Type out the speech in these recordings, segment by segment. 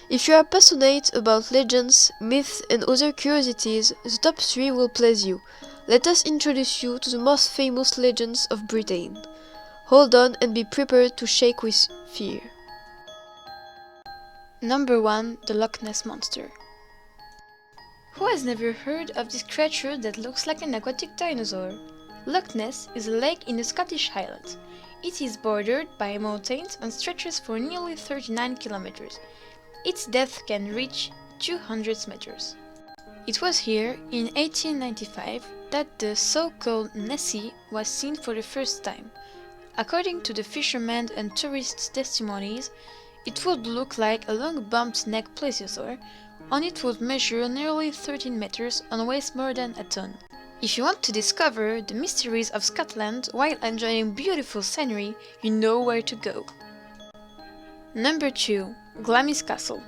If you are passionate about legends, myths and other curiosities, the top 3 will please you. Let us introduce you to the most famous legends of Britain. Hold on and be prepared to shake with fear. Number 1. The Loch Ness Monster. Who has never heard of this creature that looks like an aquatic dinosaur? Loch Ness is a lake in the Scottish Highlands. It is bordered by mountains and stretches for nearly 39 kilometers. Its depth can reach 200 meters. It was here, in 1895, that the so-called Nessie was seen for the first time. According to the fishermen and tourists' testimonies, it would look like a long bumped-neck plesiosaur, and it would measure nearly 13 meters and weigh more than a ton. If you want to discover the mysteries of Scotland while enjoying beautiful scenery, you know where to go. Number 2. Glamis Castle.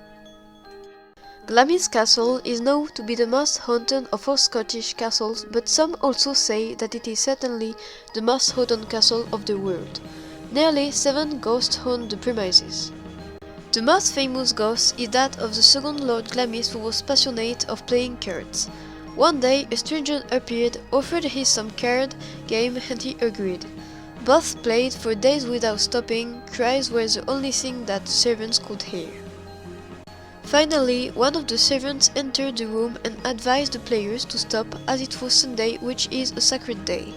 Glamis Castle is known to be the most haunted of all Scottish castles, but some also say that it is certainly the most haunted castle of the world. Nearly 7 ghosts haunt the premises. The most famous ghost is that of the second Lord Glamis, who was passionate of playing cards. One day a stranger appeared, offered him some card game and he agreed. Both played for days without stopping. Cries were the only thing that servants could hear. Finally, one of the servants entered the room and advised the players to stop, as it was Sunday, which is a sacred day.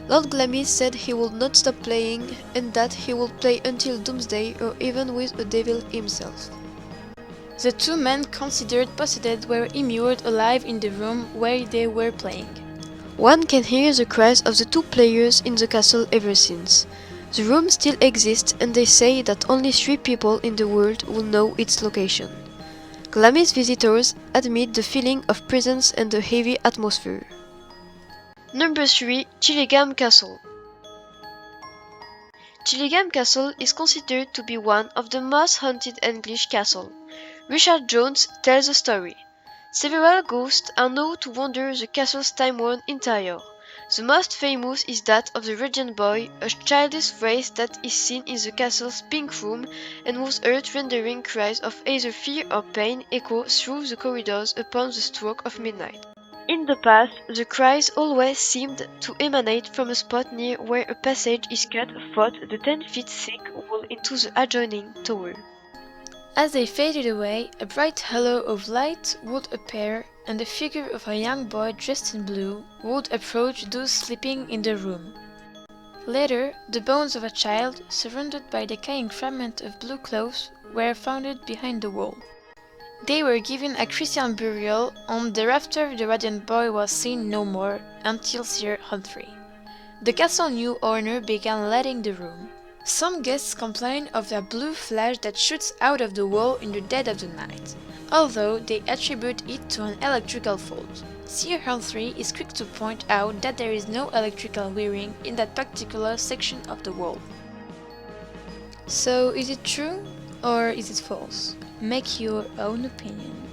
Lord Glamis said he would not stop playing and that he would play until doomsday or even with the devil himself. The 2 men considered possessed were immured alive in the room where they were playing. One can hear the cries of the 2 players in the castle ever since. The room still exists and they say that only 3 people in the world will know its location. Glamis visitors admit the feeling of presence and the heavy atmosphere. Number 3. Chillingham Castle. Chillingham Castle is considered to be one of the most haunted English castles. Richard Jones tells the story. Several ghosts are known to wander the castle's time-worn interior. The most famous is that of the Regent Boy, a childish wraith that is seen in the castle's pink room and whose heard rendering cries of either fear or pain echo through the corridors upon the stroke of midnight. In the past, the cries always seemed to emanate from a spot near where a passage is cut through the 10-feet thick wall into the adjoining tower. As they faded away, a bright halo of light would appear, and the figure of a young boy dressed in blue would approach those sleeping in the room. Later, the bones of a child, surrounded by decaying fragments of blue clothes, were found behind the wall. They were given a Christian burial, and thereafter the radiant boy was seen no more, until Sir Humphrey. The castle new owner began lighting the room. Some guests complain of a blue flash that shoots out of the wall in the dead of the night, although they attribute it to an electrical fault. Sir Humphrey is quick to point out that there is no electrical wiring in that particular section of the wall. So, is it true or is it false? Make your own opinion.